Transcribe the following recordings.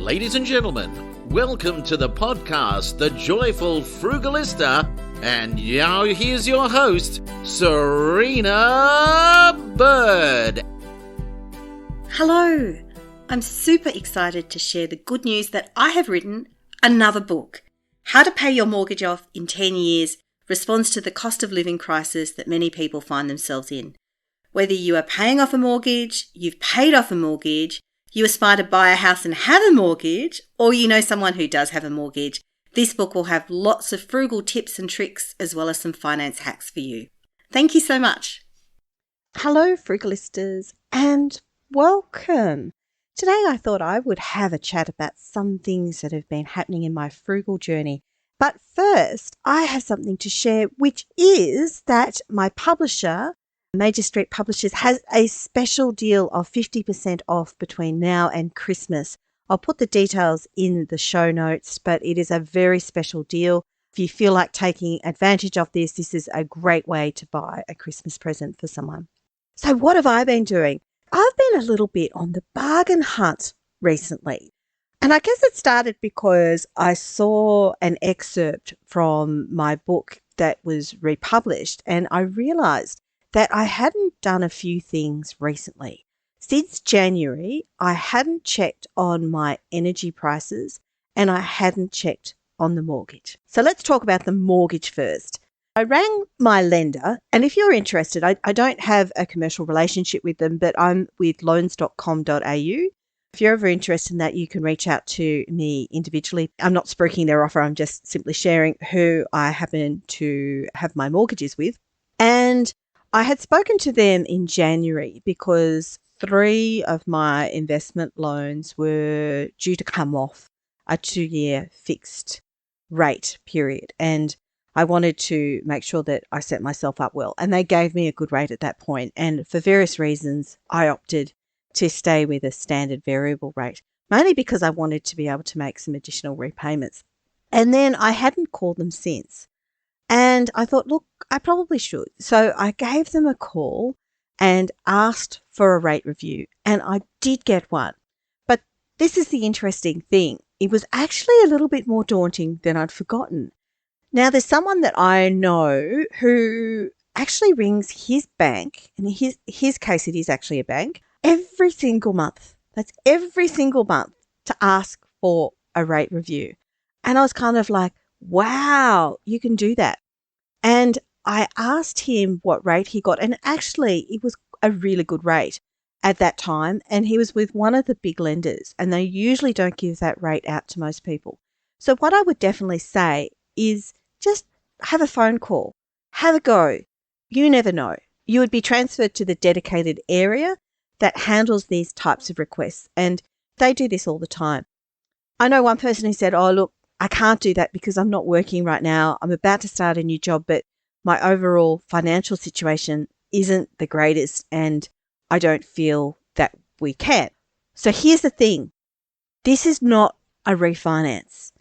Ladies and gentlemen, welcome to the podcast, The Joyful Frugalista, and now here's your host, Serina Bird. Hello, I'm super excited to share the good news that I have written another book, How to Pay Your Mortgage Off in 10 Years, responds to the cost of living crisis that many people find themselves in. Whether you are paying off a mortgage, you've paid off a mortgage, you aspire to buy a house and have a mortgage, or you know someone who does have a mortgage, this book will have lots of frugal tips and tricks as well as some finance hacks for you. Thank you so much. Hello, Frugalistas, and welcome. Today I thought I would have a chat about some things that have been happening in my frugal journey. But first, I have something to share, which is that my publisher, Major Street Publishers, has a special deal of 50% off between now and Christmas. I'll put the details in the show notes, but it is a very special deal. If you feel like taking advantage of this, this is a great way to buy a Christmas present for someone. So what have I been doing? I've been a little bit on the bargain hunt recently. And I guess it started because I saw an excerpt from my book that was republished, and I realised that I hadn't done a few things recently. Since January, I hadn't checked on my energy prices and I hadn't checked on the mortgage. So let's talk about the mortgage first. I rang my lender, and if you're interested, I don't have a commercial relationship with them, but I'm with loans.com.au. If you're ever interested in that, you can reach out to me individually. I'm not spruiking their offer. I'm just simply sharing who I happen to have my mortgages with. And I had spoken to them in January because 3 of my investment loans were due to come off a 2-year fixed rate period. And I wanted to make sure that I set myself up well. And they gave me a good rate at that point. And for various reasons, I opted to stay with a standard variable rate, mainly because I wanted to be able to make some additional repayments. And then I hadn't called them since. And I thought, look, I probably should. So I gave them a call and asked for a rate review. And I did get one. But this is the interesting thing. It was actually a little bit more daunting than I'd forgotten. Now, there's someone that I know who actually rings his bank, and in his case, it is actually a bank, every single month. That's every single month to ask for a rate review. And I was kind of like, wow, you can do that. And I asked him what rate he got, and actually it was a really good rate at that time, and he was with one of the big lenders, and they usually don't give that rate out to most people. So what I would definitely say is just have a phone call, have a go. You never know. You would be transferred to the dedicated area that handles these types of requests, and they do this all the time. I know one person who said, oh, look, I can't do that because I'm not working right now. I'm about to start a new job, but my overall financial situation isn't the greatest and I don't feel that we can. So here's the thing. This is not a refinance.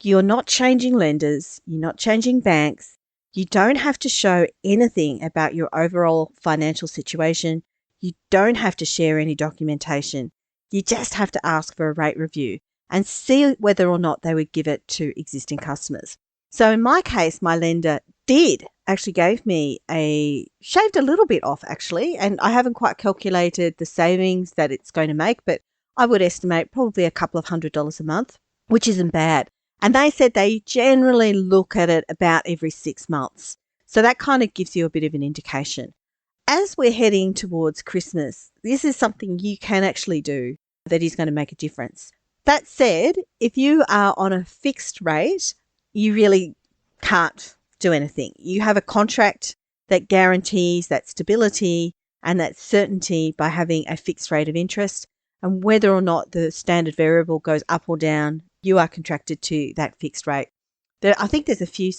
You're not changing lenders. You're not changing banks. You don't have to show anything about your overall financial situation. You don't have to share any documentation. You just have to ask for a rate review and see whether or not they would give it to existing customers. So in my case, my lender did actually shaved a little bit off actually, and I haven't quite calculated the savings that it's going to make, but I would estimate probably a couple of $100 a month, which isn't bad. And they said they generally look at it about every 6 months. So that kind of gives you a bit of an indication. As we're heading towards Christmas, this is something you can actually do that is going to make a difference. That said, if you are on a fixed rate, you really can't do anything. You have a contract that guarantees that stability and that certainty by having a fixed rate of interest. And whether or not the standard variable goes up or down, you are contracted to that fixed rate. I think there's a few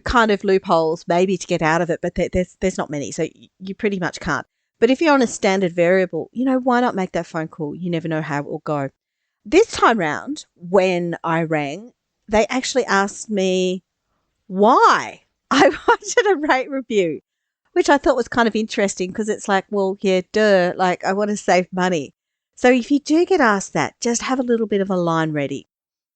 kind of loopholes maybe to get out of it, but there's not many. So you pretty much can't. But if you're on a standard variable, why not make that phone call? You never know how it will go. This time round, when I rang, they actually asked me why I wanted a rate review, which I thought was kind of interesting because it's like, well, yeah, duh, like I want to save money. So if you do get asked that, just have a little bit of a line ready.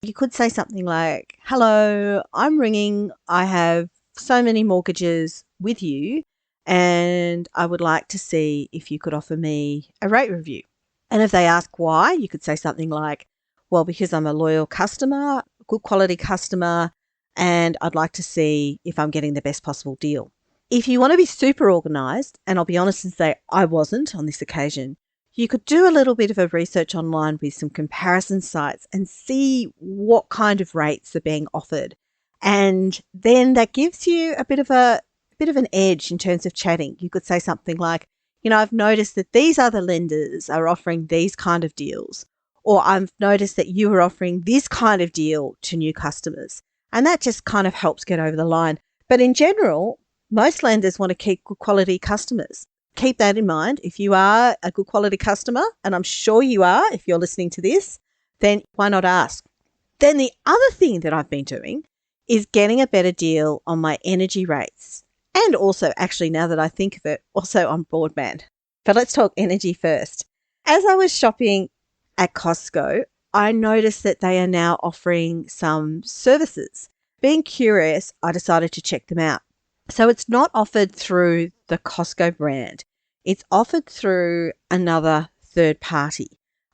You could say something like, hello, I'm ringing. I have so many mortgages with you and I would like to see if you could offer me a rate review. And if they ask why, you could say something like, well, because I'm a loyal customer, good quality customer, and I'd like to see if I'm getting the best possible deal. If you want to be super organised, and I'll be honest and say I wasn't on this occasion, you could do a little bit of a research online with some comparison sites and see what kind of rates are being offered. And then that gives you a bit of an edge in terms of chatting. You could say something like, I've noticed that these other lenders are offering these kind of deals, or I've noticed that you are offering this kind of deal to new customers. And that just kind of helps get over the line. But in general, most lenders want to keep good quality customers. Keep that in mind. If you are a good quality customer, and I'm sure you are if you're listening to this, then why not ask? Then the other thing that I've been doing is getting a better deal on my energy rates. And also, actually, now that I think of it, also on broadband. But let's talk energy first. As I was shopping at Costco, I noticed that they are now offering some services. Being curious, I decided to check them out. So it's not offered through the Costco brand. It's offered through another third party.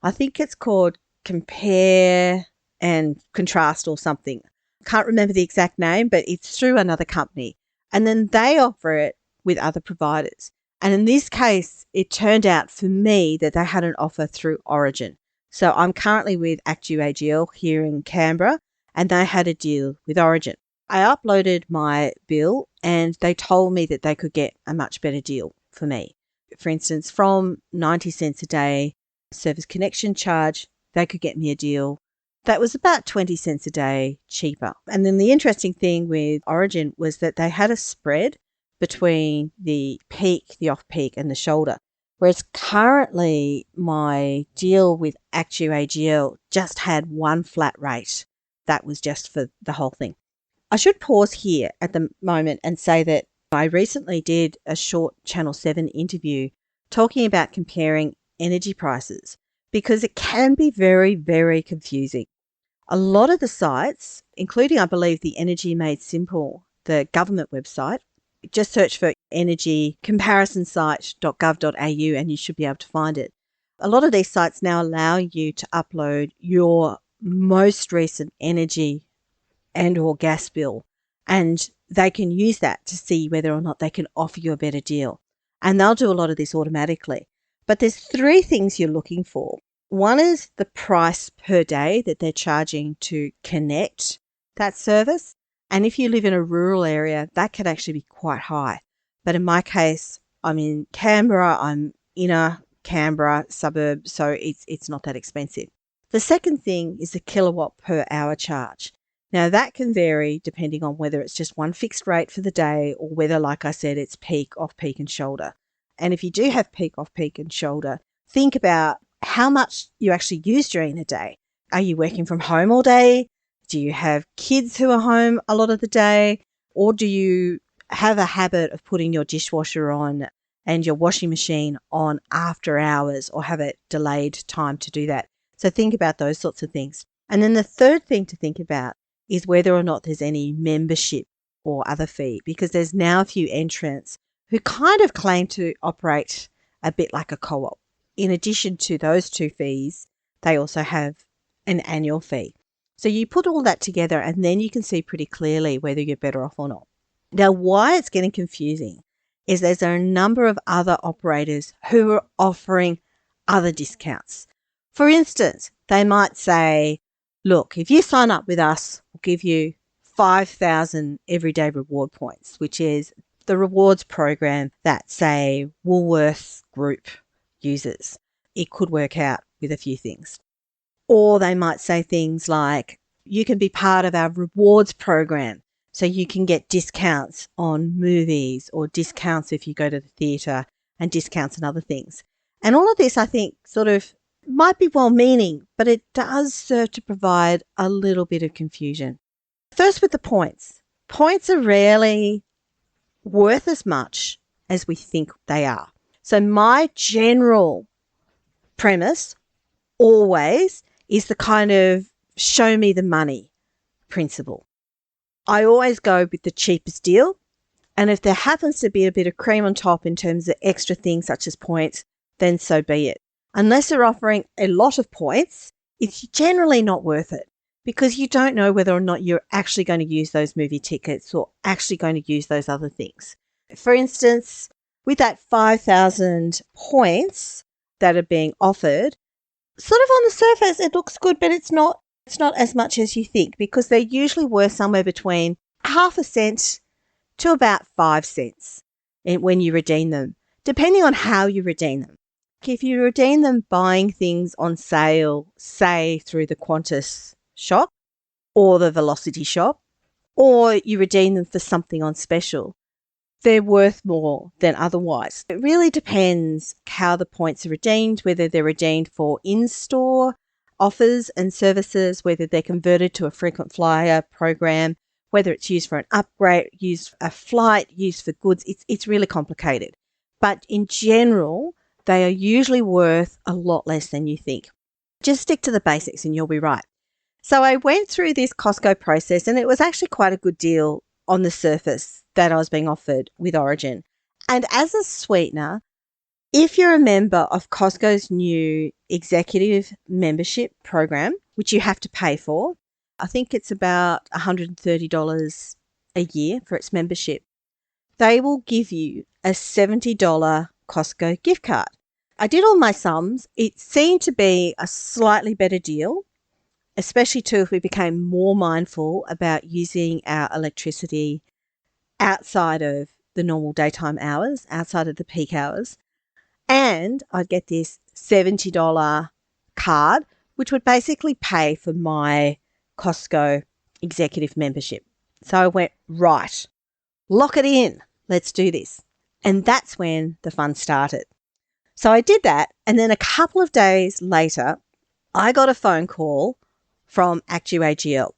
I think it's called Compare and Contrast or something. Can't remember the exact name, but it's through another company. And then they offer it with other providers. And in this case, it turned out for me that they had an offer through Origin. So I'm currently with ActuAGL here in Canberra, and they had a deal with Origin. I uploaded my bill and they told me that they could get a much better deal for me. For instance, from 90 cents a day service connection charge, they could get me a deal that was about 20 cents a day cheaper. And then the interesting thing with Origin was that they had a spread between the peak, the off-peak and the shoulder. Whereas currently my deal with ActuAGL just had one flat rate. That was just for the whole thing. I should pause here at the moment and say that I recently did a short Channel 7 interview talking about comparing energy prices because it can be very, very confusing. A lot of the sites, including I believe the Energy Made Simple, the government website, just search for energycomparisonsite.gov.au and you should be able to find it. A lot of these sites now allow you to upload your most recent energy and or gas bill, and they can use that to see whether or not they can offer you a better deal. And they'll do a lot of this automatically. But there's three things you're looking for. One is the price per day that they're charging to connect that service. And if you live in a rural area, that can actually be quite high. But in my case, I'm in Canberra, I'm inner Canberra suburb, so it's not that expensive. The second thing is the kilowatt per hour charge. Now that can vary depending on whether it's just one fixed rate for the day or whether, like I said, it's peak, off-peak and shoulder. And if you do have peak, off-peak and shoulder, think about how much you actually use during the day. Are you working from home all day? Do you have kids who are home a lot of the day? Or do you have a habit of putting your dishwasher on and your washing machine on after hours or have a delayed time to do that? So think about those sorts of things. And then the third thing to think about is whether or not there's any membership or other fee, because there's now a few entrants who kind of claim to operate a bit like a co-op. In addition to those two fees, they also have an annual fee. So you put all that together and then you can see pretty clearly whether you're better off or not. Now, why it's getting confusing is there's a number of other operators who are offering other discounts. For instance, they might say, look, if you sign up with us, we'll give you 5,000 everyday reward points, which is the rewards program that, say, Woolworths Group uses. It could work out with a few things. Or they might say things like, you can be part of our rewards program, so you can get discounts on movies or discounts if you go to the theatre and discounts on other things. And all of this, I think, sort of might be well-meaning, but it does serve to provide a little bit of confusion. First with the points. Points are rarely worth as much as we think they are. So my general premise always is the kind of show me the money principle. I always go with the cheapest deal. And if there happens to be a bit of cream on top in terms of extra things such as points, then so be it. Unless they're offering a lot of points, it's generally not worth it because you don't know whether or not you're actually going to use those movie tickets or actually going to use those other things. For instance, with that 5,000 points that are being offered, sort of on the surface it looks good, but it's not as much as you think because they're usually worth somewhere between half a cent to about 5 cents when you redeem them, depending on how you redeem them. If you redeem them buying things on sale, say through the Qantas shop or the Velocity shop, or you redeem them for something on special, they're worth more than otherwise. It really depends how the points are redeemed, whether they're redeemed for in-store offers and services, whether they're converted to a frequent flyer program, whether it's used for an upgrade, used for a flight, used for goods. It's really complicated. But in general, they are usually worth a lot less than you think. Just stick to the basics and you'll be right. So I went through this Costco process and it was actually quite a good deal on the surface that I was being offered with Origin. And as a sweetener, if you're a member of Costco's new executive membership program, which you have to pay for, I think it's about $130 a year for its membership, they will give you a $70 Costco gift card. I did all my sums. It seemed to be a slightly better deal, especially too if we became more mindful about using our electricity outside of the normal daytime hours, outside of the peak hours. And I'd get this $70 card, which would basically pay for my Costco executive membership. So I went, right, lock it in. Let's do this. And that's when the fun started. So I did that. And then a couple of days later, I got a phone call from ActuAGL.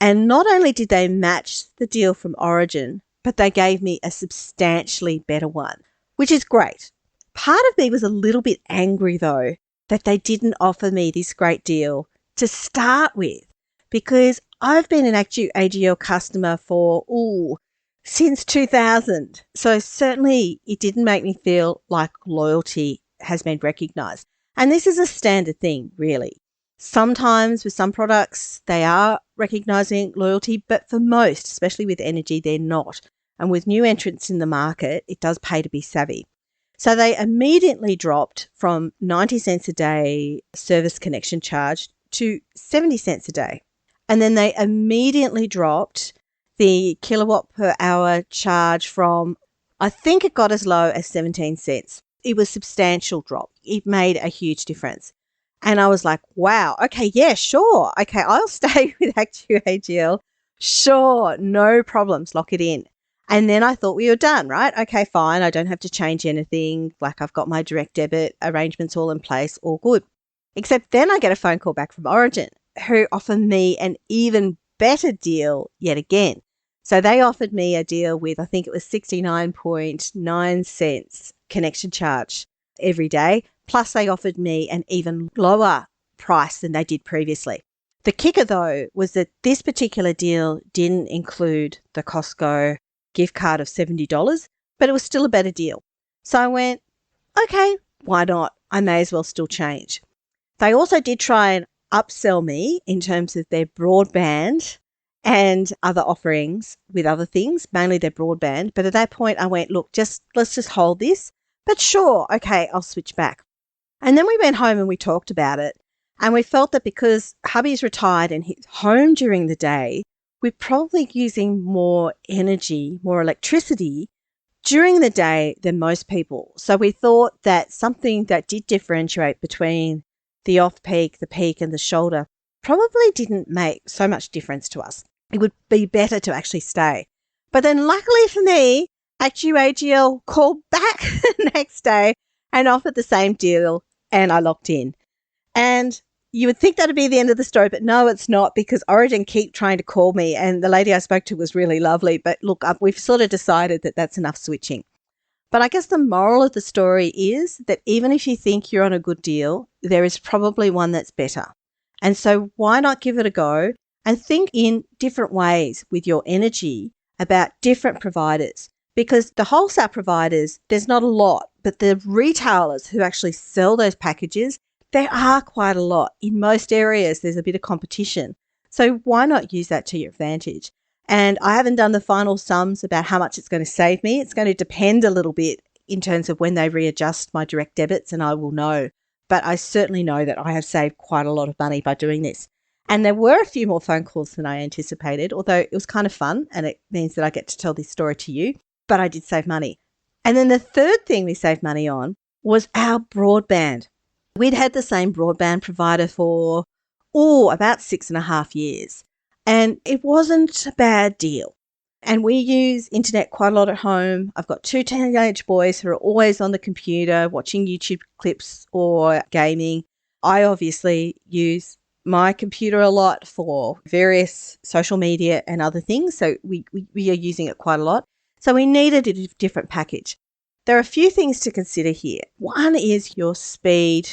And not only did they match the deal from Origin, but they gave me a substantially better one, which is great. Part of me was a little bit angry, though, that they didn't offer me this great deal to start with, because I've been an ActuAGL customer for, since 2000. So certainly it didn't make me feel like loyalty has been recognised. And this is a standard thing, really. Sometimes with some products, they are recognising loyalty, but for most, especially with energy, they're not. And with new entrants in the market, it does pay to be savvy. So they immediately dropped from 90 cents a day service connection charge to 70 cents a day. And then they immediately dropped the kilowatt per hour charge from, I think it got as low as 17 cents. It was a substantial drop. It made a huge difference. And I was like, wow, okay, yeah, sure. Okay, I'll stay with ActuAGL. Sure, no problems, lock it in. And then I thought we were done, right? Okay, fine. I don't have to change anything. Like I've got my direct debit arrangements all in place, all good. Except then I get a phone call back from Origin, who offered me an even better deal yet again. So they offered me a deal with, I think it was 69.9 cents connection charge every day. Plus they offered me an even lower price than they did previously. The kicker though was that this particular deal didn't include the Costco gift card of $70, but it was still a better deal. So I went, okay, why not? I may as well still change. They also did try and upsell me in terms of their broadband and other offerings with other things, mainly their broadband. But at that point I went, look, let's just hold this. But sure, okay, I'll switch back. And then we went home and we talked about it. And we felt that because hubby's retired and he's home during the day, we're probably using more energy, more electricity during the day than most people. So we thought that something that did differentiate between the off-peak, the peak and the shoulder probably didn't make so much difference to us. It would be better to actually stay. But then luckily for me, ActuAGL called back the next day and offered the same deal and I locked in. And you would think that would be the end of the story, but no, it's not, because Origin keep trying to call me and the lady I spoke to was really lovely. But look, we've sort of decided that that's enough switching. But I guess the moral of the story is that even if you think you're on a good deal, there is probably one that's better. And so why not give it a go and think in different ways with your energy about different providers? Because the wholesale providers, there's not a lot, but the retailers who actually sell those packages, there are quite a lot. In most areas, there's a bit of competition. So why not use that to your advantage? And I haven't done the final sums about how much it's going to save me. It's going to depend a little bit in terms of when they readjust my direct debits, and I will know. But I certainly know that I have saved quite a lot of money by doing this. And there were a few more phone calls than I anticipated, although it was kind of fun and it means that I get to tell this story to you. But I did save money. And then the third thing we saved money on was our broadband. We'd had the same broadband provider for, about 6.5 years. And it wasn't a bad deal. And we use internet quite a lot at home. I've got 2 teenage boys who are always on the computer watching YouTube clips or gaming. I obviously use my computer a lot for various social media and other things. So we are using it quite a lot. So we needed a different package. There are a few things to consider here. One is your speed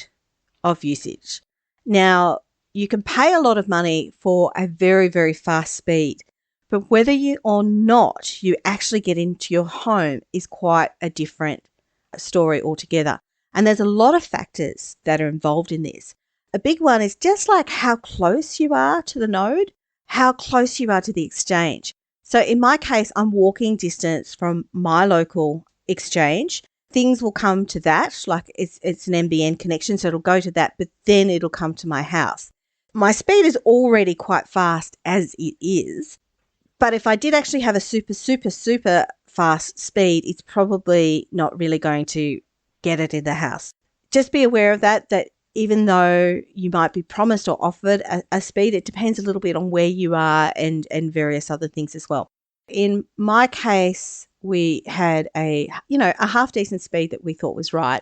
of usage. Now, you can pay a lot of money for a very, very fast speed, but whether you or not you actually get into your home is quite a different story altogether. And there's a lot of factors that are involved in this. A big one is just like how close you are to the node, how close you are to the exchange. So in my case, I'm walking distance from my local exchange. Things will come to that, like it's an NBN connection, so it'll go to that, but then it'll come to my house. My speed is already quite fast as it is, but if I did actually have a super, super, super fast speed, it's probably not really going to get it in the house. Just be aware of that even though you might be promised or offered a speed, it depends a little bit on where you are and various other things as well. In my case, we had a half decent speed that we thought was right.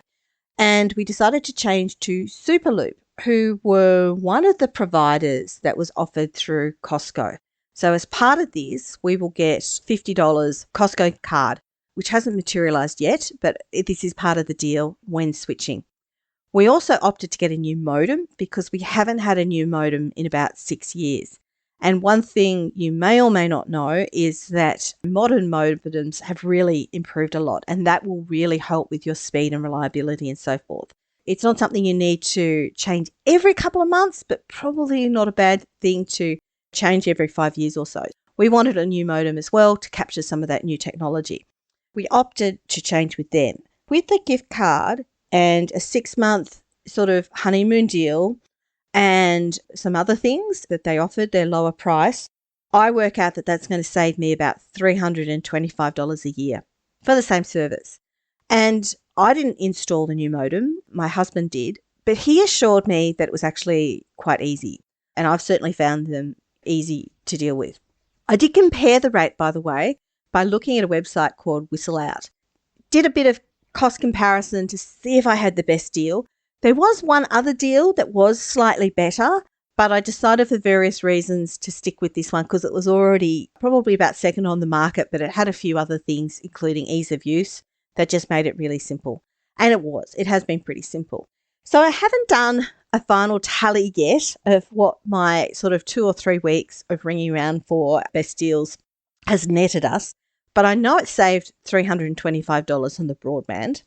And we decided to change to Superloop, who were one of the providers that was offered through Costco. So as part of this, we will get $50 Costco card, which hasn't materialised yet, but this is part of the deal when switching. We also opted to get a new modem because we haven't had a new modem in about 6 years. And one thing you may or may not know is that modern modems have really improved a lot, and that will really help with your speed and reliability and so forth. It's not something you need to change every couple of months, but probably not a bad thing to change every 5 years or so. We wanted a new modem as well to capture some of that new technology. We opted to change with them. With the gift card and a 6-month sort of honeymoon deal and some other things that they offered, their lower price, I work out that that's going to save me about $325 a year for the same service. And I didn't install the new modem, my husband did, but he assured me that it was actually quite easy. And I've certainly found them easy to deal with. I did compare the rate, by the way, by looking at a website called WhistleOut. Did a bit of cost comparison to see if I had the best deal. There was one other deal that was slightly better, but I decided for various reasons to stick with this one because it was already probably about second on the market, but it had a few other things, including ease of use, that just made it really simple. And it has been pretty simple. So I haven't done a final tally yet of what my sort of 2 or 3 weeks of ringing around for best deals has netted us, but I know it saved $325 on the broadband.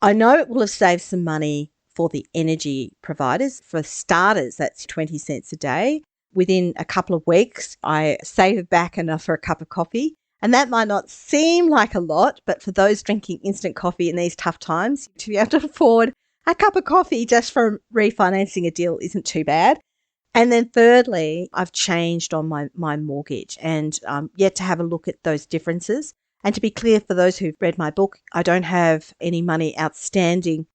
I know it will have saved some money for the energy providers. For starters, that's 20 cents a day. Within a couple of weeks, I saved back enough for a cup of coffee. And that might not seem like a lot, but for those drinking instant coffee in these tough times, to be able to afford a cup of coffee just from refinancing a deal isn't too bad. And then thirdly, I've changed on my mortgage and yet to have a look at those differences. And to be clear, for those who've read my book, I don't have any money outstanding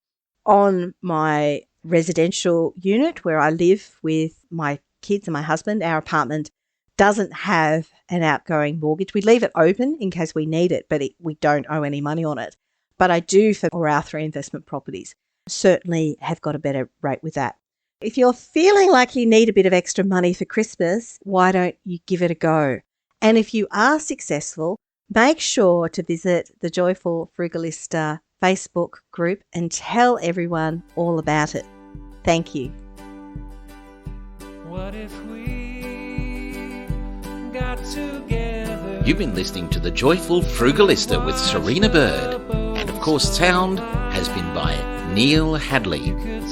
on my residential unit where I live with my kids and my husband. Our apartment doesn't have an outgoing mortgage. We leave it open in case we need it, but we don't owe any money on it. But I do for our 3 investment properties. Certainly have got a better rate with that. If you're feeling like you need a bit of extra money for Christmas, why don't you give it a go? And if you are successful, Make sure to visit the Joyful Frugalista Facebook group and tell everyone all about it. Thank you. What if we got together? You've been listening to the Joyful Frugalista with Serina Bird. And of course, sound has been by Neil Hadley. Could